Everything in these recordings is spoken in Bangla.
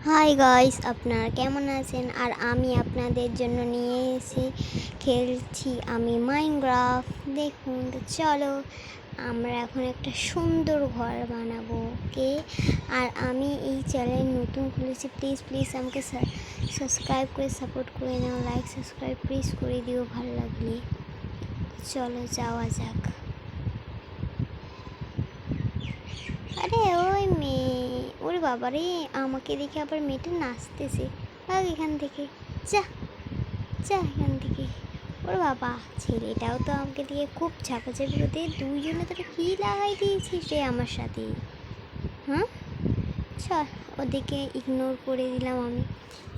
হাই গাইস, আপনারা কেমন আছেন? আর আমি আপনাদের জন্য নিয়ে এসে খেলছি আমি মাইনক্রাফট। দেখুন তো, চলো আমরা এখন একটা সুন্দর ঘর বানাবো। ওকে, আর আমি এই চ্যানেল নতুন খুলেছি, প্লিজ প্লিজ আমাকে সাবস্ক্রাইব করে সাপোর্ট করে নাও। লাইক সাবস্ক্রাইব প্লিজ করে দিও ভালো লাগলে। চলো যাওয়া যাক। আরে ওই মেয়ে, ওরে বাবা রে, আমাকে দেখে আবার মেয়েটা নাচতেছে। ভাগ এখান থেকে, যা যা এখান থেকে। ওরে বাবা, ছেলেটাও তো আমাকে দিয়ে খুব ঝাপাঝাপি করতে। দুইজনে তোরা কী লাগাই দিয়েছিস রে আমার সাথে? হ্যাঁ, চল ওদিকে ইগনোর করে দিলাম। আমি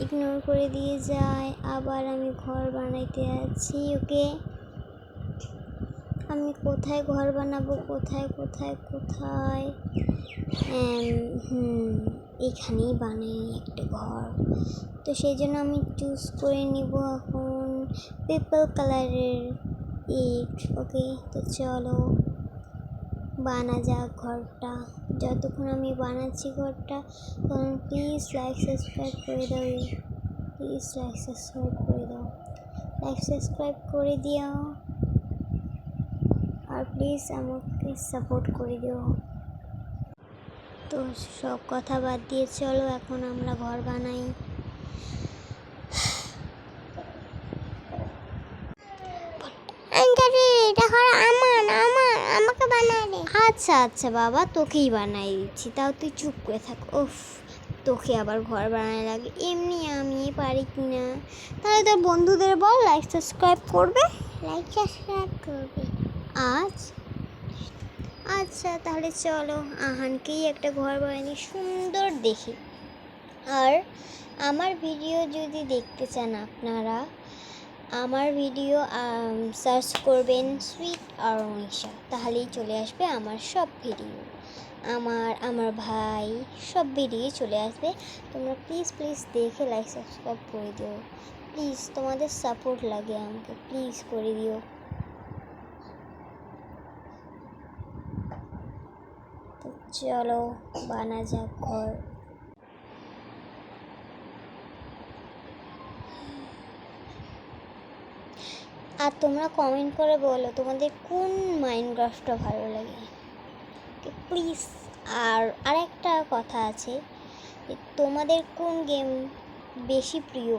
ইগনোর করে দিয়ে যাই। আবার আমি ঘর বানাইতে আছি। ওকে, আমি কোথায় ঘর বানাবো? কোথায় কোথায় কোথায়? এখানেই বানাই একটা ঘর। তো সেই জন্য আমি চুজ করে নিব এখন পার্পল কালারের ইট। ওকে, তো চলো বানা যাক ঘরটা। যতক্ষণ আমি বানাচ্ছি ঘরটা, তখন প্লিজ লাইক সাবস্ক্রাইব করে দাও। প্লিজ লাইক সাবস্ক্রাইব করে দাও। লাইক সাবস্ক্রাইব করে দিও, আর প্লিজ আমাকে সাপোর্ট করে দিও। তো সব কথা বাদ দিয়ে চলো এখন আমরা ঘর বানাই। আমাকে বানালে। আচ্ছা আচ্ছা বাবা, তোকেই বানাই দিচ্ছি। তাও তুই চুপ করে থাক। উফ, তোকে আবার ঘর বানানো লাগে। এমনি আমি পারি কি না? তাহলে তোর বন্ধুদের বল লাইক সাবস্ক্রাইব করবে। লাইক সাবস্ক্রাইব করবে। আচ্ছা তাহলে চলো আহানকেই একটা ঘর বানিয়ে সুন্দর দেখি। আর আমার ভিডিও যদি দেখতে চান আপনারা, আমার ভিডিও সার্চ করবেন সুইট অরনিশা, তাহলেই চলে আসবে আমার সব ভিডিও। আমার ভাই সব ভিডিও চলে আসবে। তোমরা প্লিজ প্লিজ দেখে লাইক সাবস্ক্রাইব করে দিও। প্লিজ, তোমাদের সাপোর্ট লাগে আমাকে, প্লিজ করে দিও। তো চলো বানা যাক ঘর। আর তোমরা কমেন্ট করে বলো তোমাদের কোন মাইনক্রাফটটা ভালো লাগে প্লিজ। আর আরেকটা কথা আছে, তোমাদের কোন গেম বেশি প্রিয়?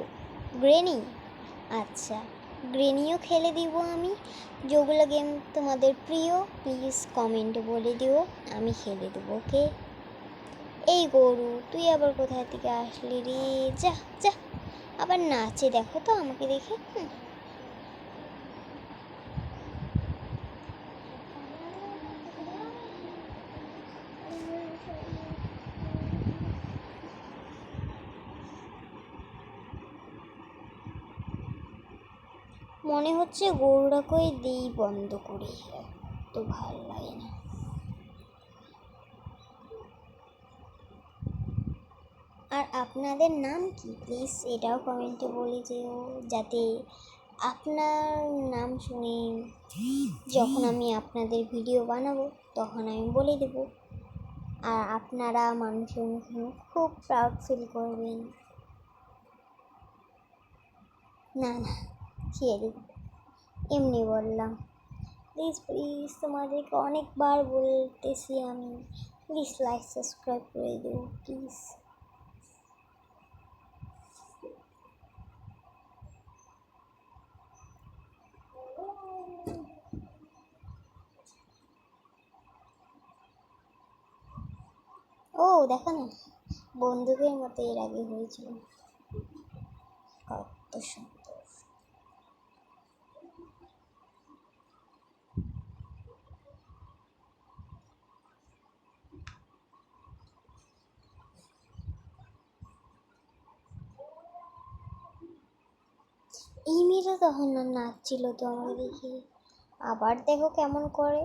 গ্রেনি? আচ্ছা, গ্রেনিও খেলে দিব আমি। যেগুলো গেম তোমাদের প্রিয় প্লিজ কমেন্টে বলে দিও, আমি খেলে দেবো। ওকে, এই গরু তুই আবার কোথায় থেকে আসলি রে? যা যা, আবার নাচে দেখো তো আমাকে দেখে। মনে হচ্ছে গরুটাকে দিই বন্ধ করে, তো ভালো লাগে না। আর আপনাদের নাম কি প্লিজ এটাও কমেন্টে বলে যেও, যাতে আপনার নাম শুনে যখন আমি আপনাদের ভিডিও বানাবো তখন আমি বলে দেব। আর আপনারা মানুষের মুখে খুব প্রাউড ফিল করবেন। না না, খেয়ে দেব, এমনি বললাম। প্লিজ প্লিজ তোমাদেরকে অনেকবার বলতেছি আমি, প্লিজ লাইক সাবস্ক্রাইব করে দেবো প্লিজ। ও দেখো না, বন্দুকের মতো এর আগে হয়েছিল, কত সুন্দর। এই মেয়েটা তখন না নাচছিল তো আমাকে দেখে, আবার দেখো কেমন করে।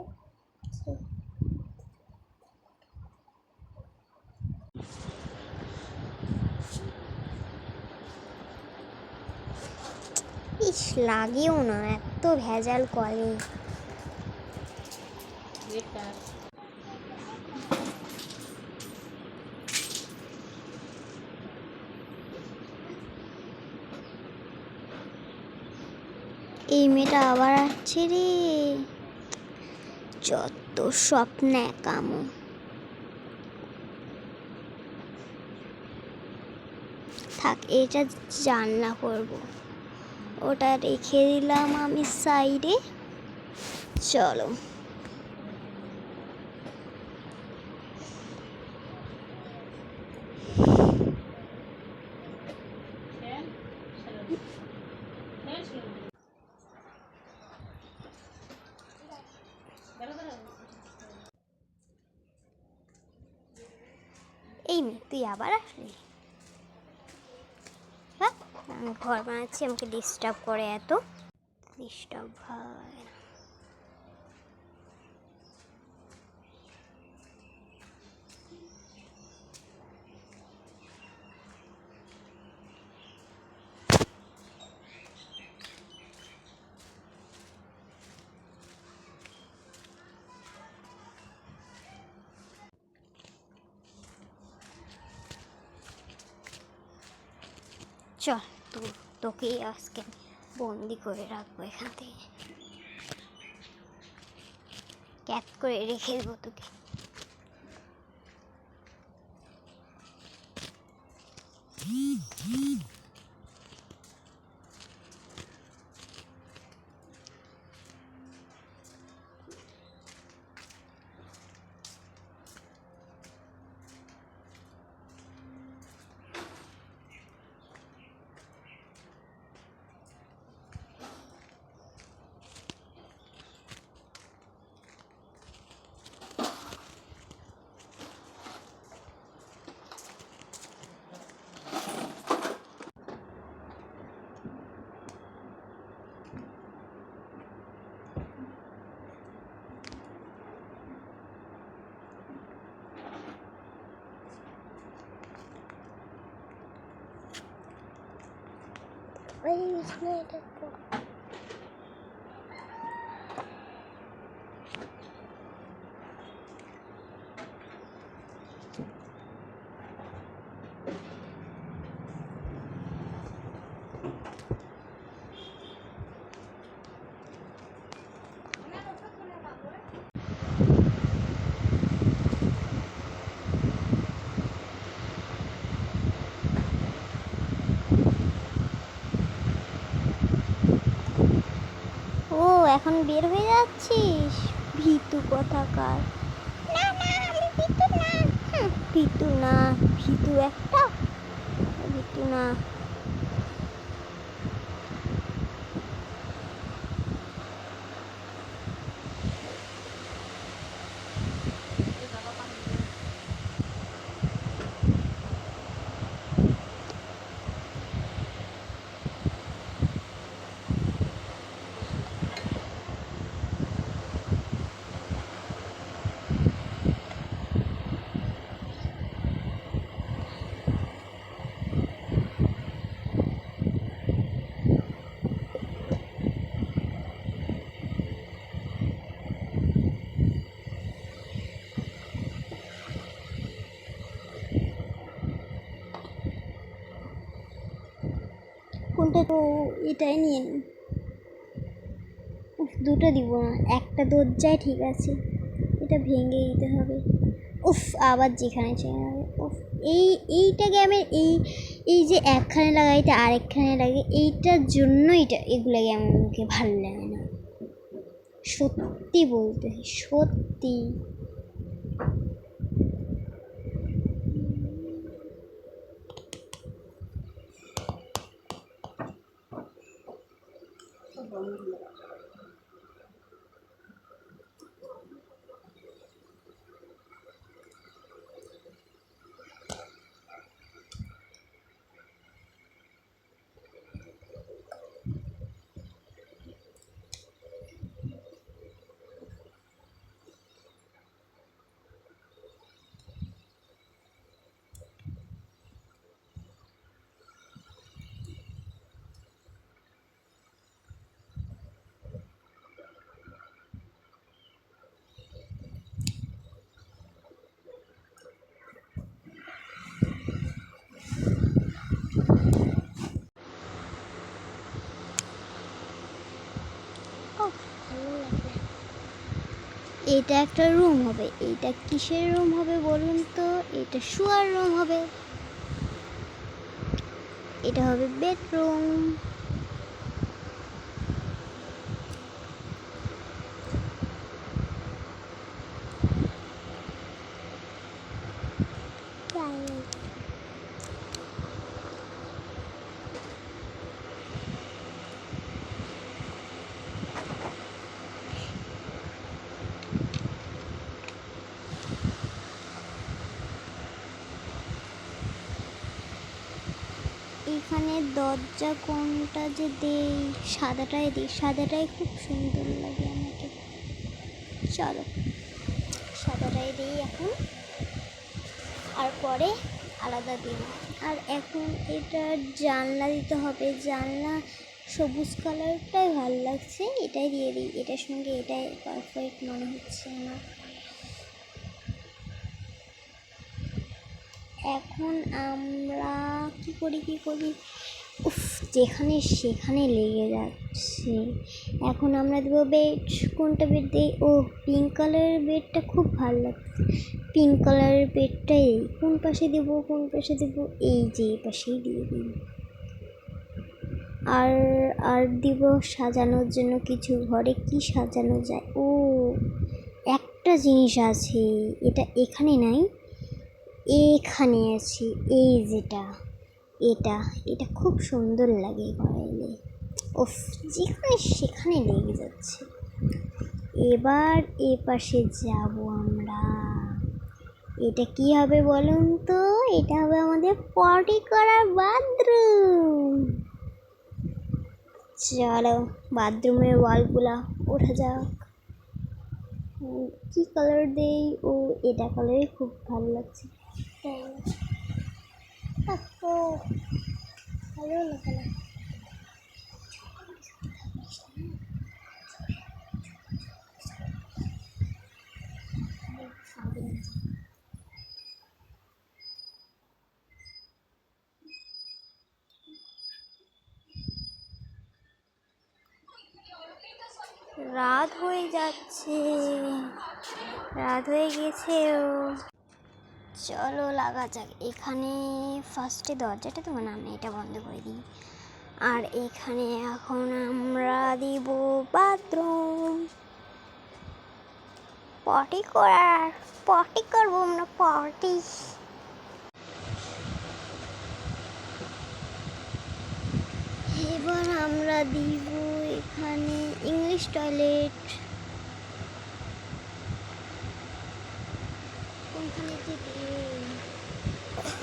ইস, লাগেও না, এত ভেজাল কলে। এই মেয়েটা আবার আসছে রে, যত স্বপ্ন কামো। থাক, এটা জানলা করব, ওটা রেখে দিলাম আমি সাইডে। চলো এই মেয়ে তুই আবার আসলি? হ্যাঁ, আমি ঘর বানাচ্ছি, আমাকে ডিস্টার্ব করে, এত ডিস্টার্ব ভালো লাগে না। চল, তোকেই আজকে বন্দি করে রাখবো এখান থেকে, ক্যাপ করে রেখে দেবো তোকে। ও, এখন বের হয়ে যাচ্ছিস, ভীতু কোথাকার। না না, আমি ভীতু না। ভীতু না, ভীতু একটা, ভীতু না। কোনটা? তো এটাই নিয়ে নিন। দুটো দিব না, একটা দরজায় ঠিক আছে, এটা ভেঙে দিতে হবে। উফ, আবার যেখানে চেনে হবে। উফ, এইটা গেমের এই যে একখানে লাগাইতে আরেকখানে লাগে, এইটার জন্য এগুলো গেমের মুখে ভালো লাগে না, সত্যি বলতে, সত্যি। এটা একটা রুম হবে। এটা কিসের রুম হবে বলুন তো? এটা শোয়ার রুম হবে। এটা হবে বেডরুম। এখানে দরজা কোনটা যে দেই? সাদাটাই দিই, সাদাটাই খুব সুন্দর লাগে আমাকে। চলো সাদাটাই দিই এখন, আর পরে আলাদা দিই। আর এখন এটা জানলা দিতে হবে। জানলা সবুজ কালারটাই ভালো লাগছে, এটাই দিয়ে দিই। এটার সঙ্গে এটাই পারফেক্ট মনে হচ্ছে আমার। এখন আমরা কি করি, উফ, যেখানে সেখানে লেগে যাচ্ছে। এখন আমরা দেবো বেড। কোনটা বেড দিই? ও, পিঙ্ক কালারের বেডটা খুব ভালো লাগছে। পিঙ্ক কালারের বেডটাই কোন পাশে দেবো? এই যে এই পাশেই দিয়ে দিই। আর দিব সাজানোর জন্য কিছু। ঘরে কি সাজানো যায়? ও, একটা জিনিস আছে, এটা এখানে নাই, এখানে আছে। এই যেটা, এটা এটা খুব সুন্দর লাগে ঘরে এলে। উফ, যেখানে সেখানে লেগে যাচ্ছে। এবার এ পাশে যাব আমরা। এটা কি হবে বলুন তো? এটা হবে আমাদের পটি করার বাথরুম। চলো বাথরুমের ওয়ালগুলা ওঠা যাক। কি কালার দেই? ও, এটা কালারই খুব ভালো লাগছে। ভালো লাগে না। রাত হয়ে যাচ্ছে, রাত হয়ে গেছে। চলো লাগা যাক। এখানে ফার্স্টে দরজাটা তো না, এটা বন্ধ করে দিই। আর এখানে এখন আমরা দিব বাথরুম। পটি করবো আমরা, পটি। এবার আমরা দিব এখানে ইংলিশ টয়লেট। কোনখানে থেকে?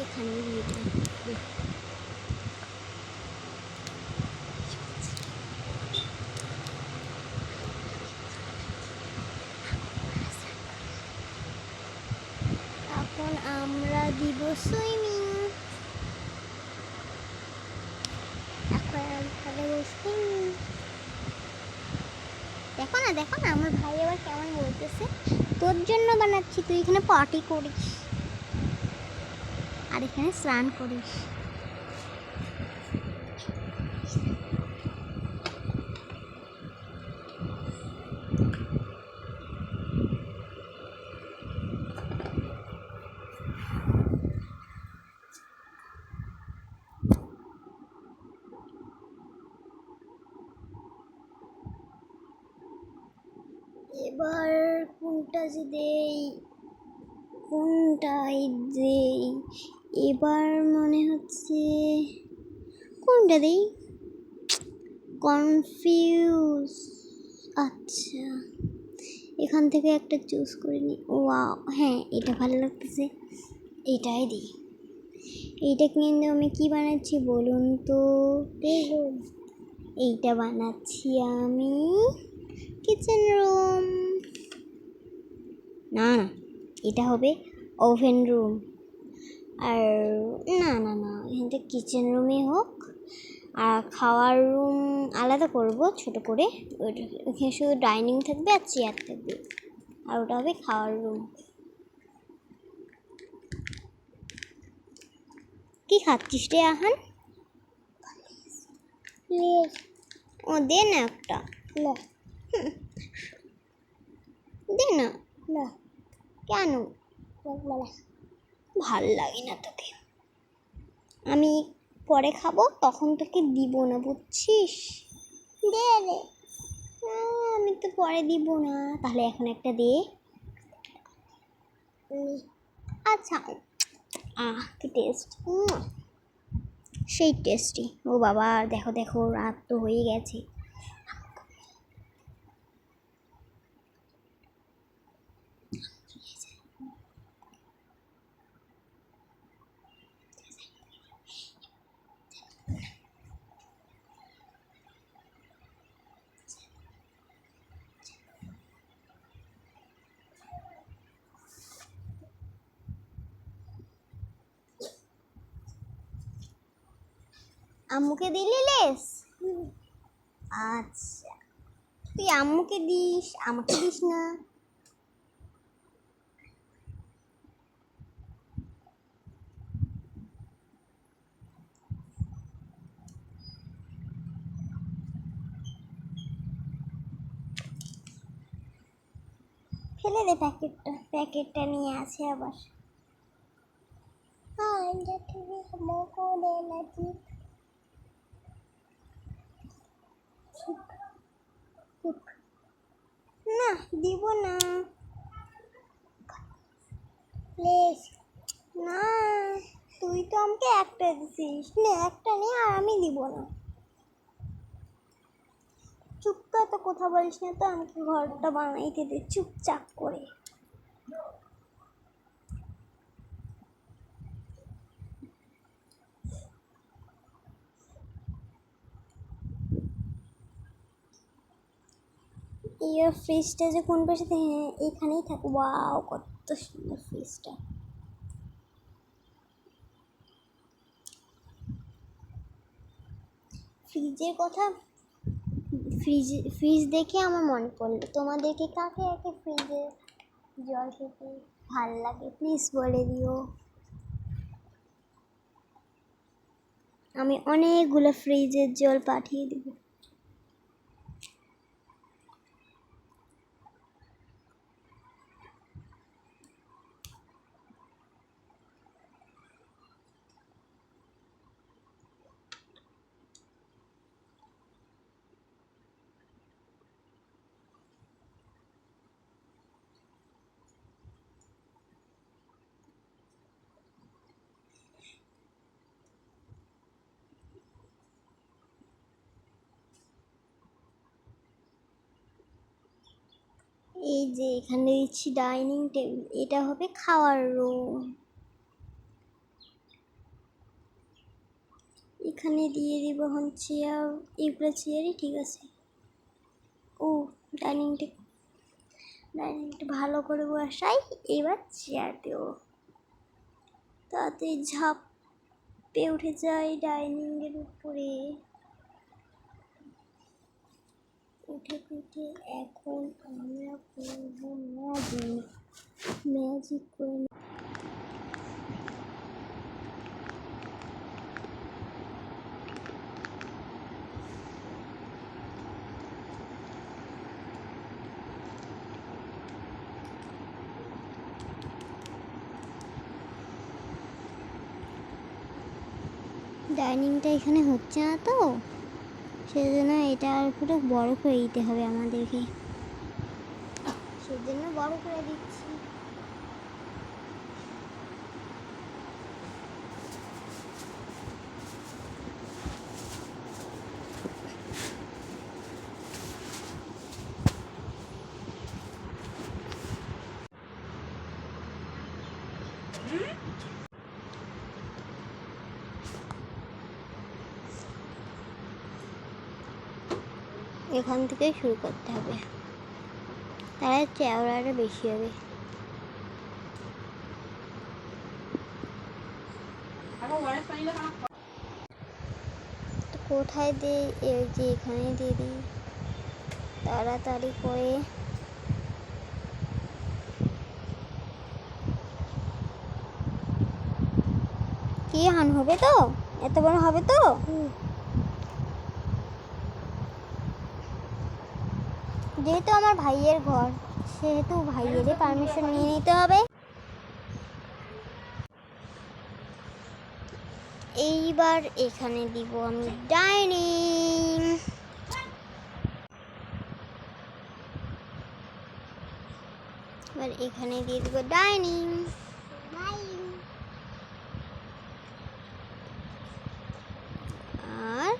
এখানে দিয়ে দিই। এখন আমরা দিব সুইমিং। দেখো না আমার ভাই আবার কেমন বলতেছে, তোর জন্য বানাচ্ছি, তুই এখানে পার্টি করিস আর এখানে স্নান করিস। এবার কোনটাই দেই? এবার মনে হচ্ছে কোনটা দেই, কনফিউজ। আচ্ছা, এখান থেকে একটা চুজ করে নিই। ওয়াও, হ্যাঁ এটা ভালো লাগতেছে, এটাই দিই। এইটা কিন্তু আমি কি বানাচ্ছি বলুন তো? এইটা বানাচ্ছি আমি কিচেন রুম। না, এটা হবে ওভেন রুম। আর না, এখানটা কিচেন রুমই হোক। আর খাওয়ার রুম আলাদা করব ছোট করে। ওখানে শুধু ডাইনিং থাকবে আর চেয়ার থাকবে, আর ওটা হবে খাওয়ার রুম। কি খাচ্ছিস রে আহান? ও দে না একটা। দে না। না কেন? ভাল লাগে না তোকে, আমি পরে খাবো তখন তোকে দিব না, বুঝছিস? দে দে। আমি তো পরে দিব না, তাহলে এখন একটা দে। আচ্ছা। কি টেস্ট, সেই টেস্টি। ও বাবা, দেখো দেখো, রাত তো হয়ে গেছে। আম্মুকে দিলি লেস? আচ্ছা, তুই আম্মুকে দিস, আমাকে দিস না। ফেলে দে প্যাকেটটা, প্যাকেটটা নিয়ে আসে আবার। না, দিব না। প্লিজ না, তুই তো আমাকে একটা দিছিস, নে একটা নে, আর আমি দিব না। চুপ তো, এত কথা বলিস না তো, আমাকে ঘরটা বানাইতে দে চুপচাপ করে। এই ফ্রিজটা যে কোন পাশে, হ্যাঁ এখানেই থাকো। ওয়াও, কত সুন্দর ফ্রিজটা। ফ্রিজের কথা, ফ্রিজ দেখে আমার মনে পড়লো, তোমাদেরকে কাকে কাকে ফ্রিজে জল খেতে ভাল লাগে প্লিজ বলে দিও। আমি অনেকগুলো ফ্রিজের জল পাঠিয়ে দিব। এই যে এখানে দিচ্ছি ডাইনিং টেবিল, এটা হবে খাওয়ার রুম। এখানে দিয়ে দিব হন চেয়ার, এগুলো চেয়ারই ঠিক আছে। ও ডাইনিংটা ভালো করে বসাই, এবার চেয়ার দেব, তাতে ঝাঁপে উঠে যায় ডাইনিংয়ের উপরে। উঠে উঠে এখন আমরা করব ম্যাজিক করে। ডাইনিংটা এখানে হচ্ছে না তো, সেজন্য এটা আর পুরো বড় করে দিতে হবে আমাদেরকে, সেজন্য বড় করে দিচ্ছি। এখান থেকে শুরু করতে হবে, তাহলে চেওড়াটা বেশি হবে। কোথায় দিই? এই যে এখানে দিয়ে দিই, তাড়াতাড়ি করে। কি হান হবে তো, এত বড় হবে তো? যেহেতু আমার ভাইয়ের ঘর, সেহেতু ভাইয়েরই পারমিশন নিয়ে নিতে হবে। এইবার এখানে দিব আমি ডাইনিং। এবার এখানে দিয়ে দিব ডাইনিং। আর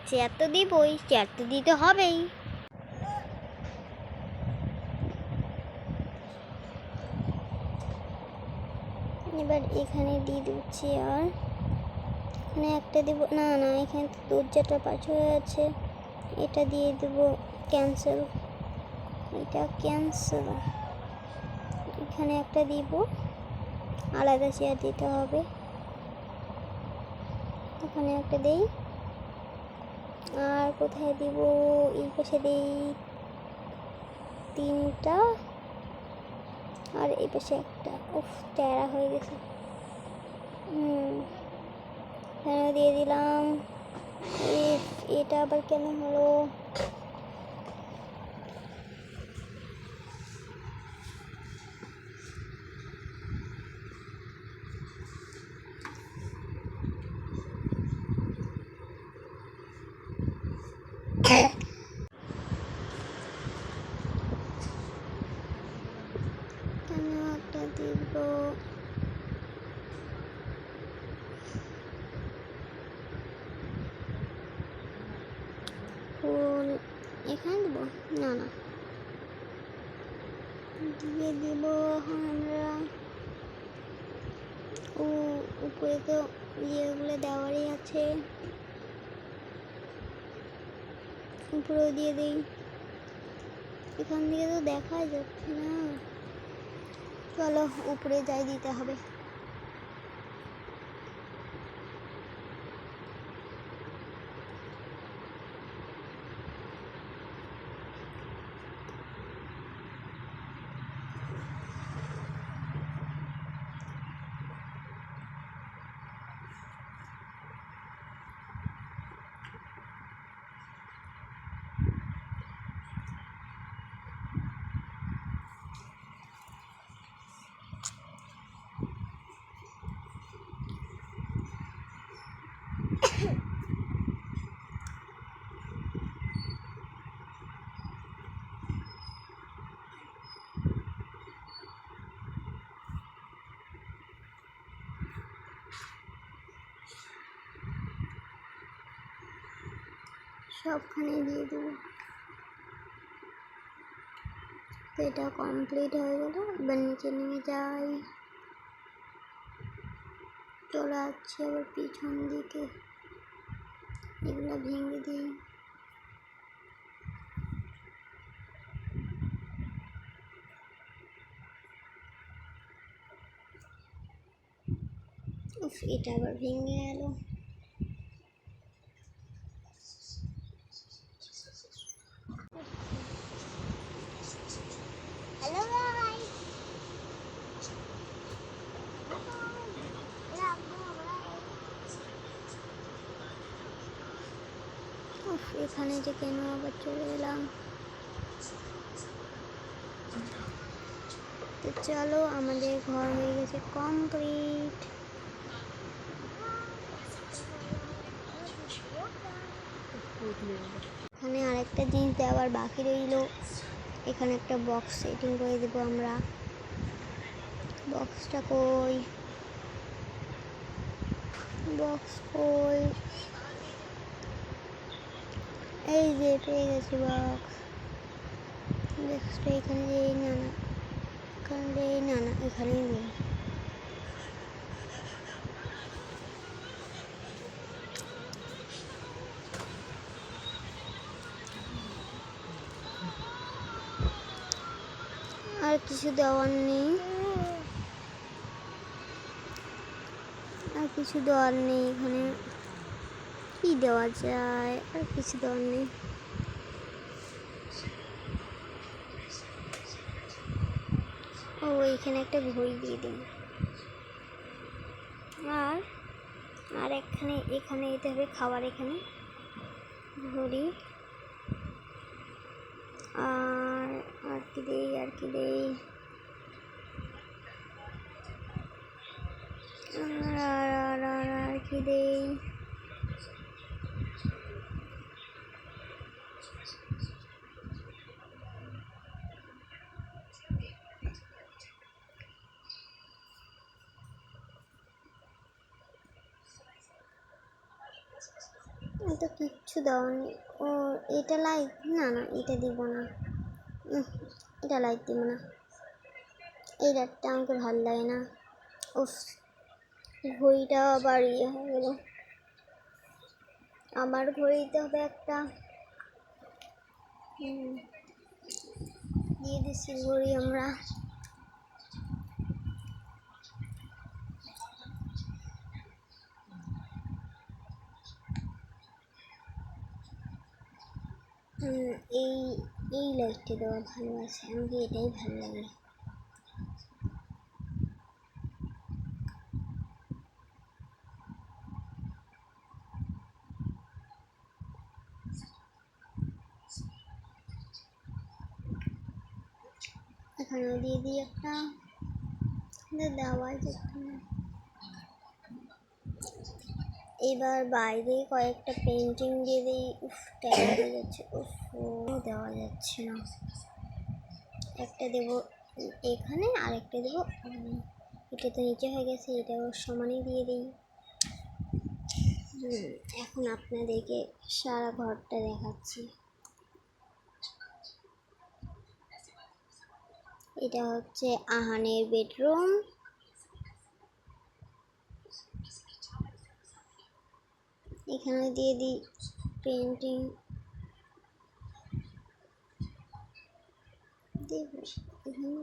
চেয়ার তো দিবই, চেয়ার তো দিতে হবেই। এবার এখানে দিয়ে দেবো চেয়ার। এখানে একটা দেবো, না না এখানে তো দরজাটা পাঁচ হয়ে আছে, এটা দিয়ে দেবো ক্যান্সেল, এটা ক্যান্সেল। এখানে একটা দিব, আলাদা চেয়ার দিতে হবে। এখানে একটা দেই, আর কোথায় দিব, এই পাশে দেই তিনটা, আর এই পাশে একটা। উফ তেরা হয়ে গেছে। এখানে দিয়ে দিলাম। এটা আবার কেন হলো? কেন একটা দিব, ফুল এখানে দেবো, না না দিয়ে দিব আমরা। ও উপরে তো ইয়েগুলো দেওয়ারই আছে, উপরেও দিয়ে দিই। এখান থেকে তো দেখা যাচ্ছে না, চলো উপরে যাই, দিতে হবে। সবখানে দিয়ে দেবো। তো এটা কমপ্লিট হয়ে গেল। এবার নিচে নেমে যাই, চলে যাচ্ছে আবার পিছন দিকে, এগুলো ভেঙে দিই। এটা আবার ভেঙে গেল। হ্যালো গাইস, এখানে যে কেন আবার চলে এলাম। তো চলো আমাদের ঘর হয়ে গেছে কমপ্লিট। এখানে আরেকটা জিনিস দেওয়ার বাকি রইল, এখানে একটা বক্স সেটিং করে দেবো আমরা। বক্সটা কই, বক্স কই, এই যে পেয়ে গেছি বক্স। বক্সটা এখানে যেই, না না এখানে, না না এখানেই নেই। আর কিছু দেওয়ার নেই, আর কিছু দেওয়ার নেই। এখানে কি দেওয়া যায়, আর কিছু দেওয়ার নেই। ও এখানে একটা ঘড়ি দিয়ে দিন। আর আর এখানে এখানে দিতে হবে খাবার, এখানে ঘড়ি আর কি দেই আর কি দেই আর কি দেই তো কিচ্ছু দাওনি। ও এটা লাইট না, না এটা দিব না, এটা লাইট দিব না, এই লাইটটা আমাকে ভালো লাগে না। উফ, ঘড়িটা আবার ইয়ে হয়ে গেল। আমার ঘড়িতে হবে একটা, দিয়ে দিচ্ছি ঘড়ি আমরা। এই এই লাইটটা দেওয়া ভালো আছে, আমাকে এটাই ভালো লাগে। এখানেও দিয়ে দিই একটা, দেওয়াই যেত না। এবার বাইরে কয়েকটা পেন্টিং দিয়ে দিই। উফ, টাইম হয়ে যাচ্ছে। উফ, দেওয়া যাচ্ছে না। একটা দেবো এখানে, আরেকটা দেবো এটা তো নিচে হয়ে গেছে, এটা ওর সমানই দিয়ে দিই। এখন আপনাদেরকে সারা ঘরটা দেখাচ্ছি। এটা হচ্ছে আহানের বেডরুম। এখানে দিয়ে দিই পেন্টিং, দেব এখানে।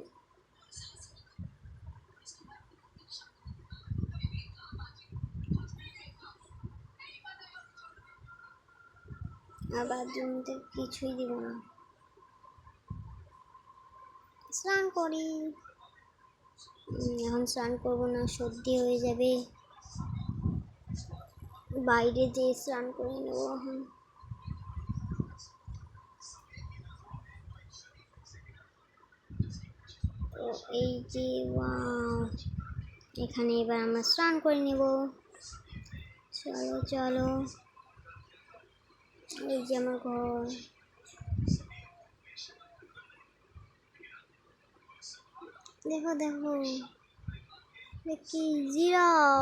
আর বাথরুমতে কিছুই দিব না। স্নান করি, এখন স্নান করবো না, সর্দি হয়ে যাবে। বাইরে যেয়ে স্নান করে নেবো এখন। তো এই যে এখানে এবার আমরা স্নান করে নেব। চলো চলো, এই যে আমার ঘর। দেখো দেখো, কি জিরাও।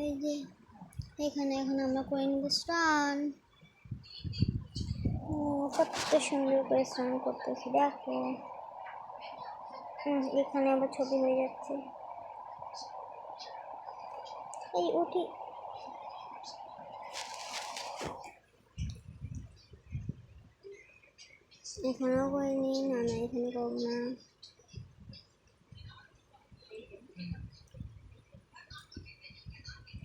এই যে এখানে এখন আমরা করে নেব স্নান। কত সুন্দর করে স্নান করতেছি দেখো। এখানে আবার ছবি হয়ে যাচ্ছে। এই উঠি, এখানেও করে নিই। না না, এখানে করবো না।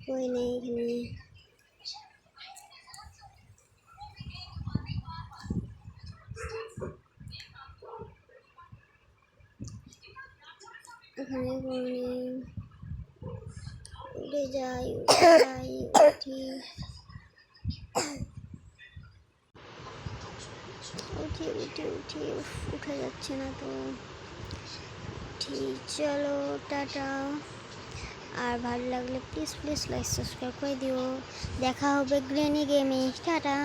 করে নেই এখানে। এখানে করে নেই। উঠে যাই উঠি উঠি উঠি উঠি। উঠে যাচ্ছে না তো। ঠিক, চলো টাটা। আর ভালো লাগলে প্লিজ প্লিজ লাইক সাবস্ক্রাইব করে দিও। দেখা হবে গ্রেনি গেমে। টাটা।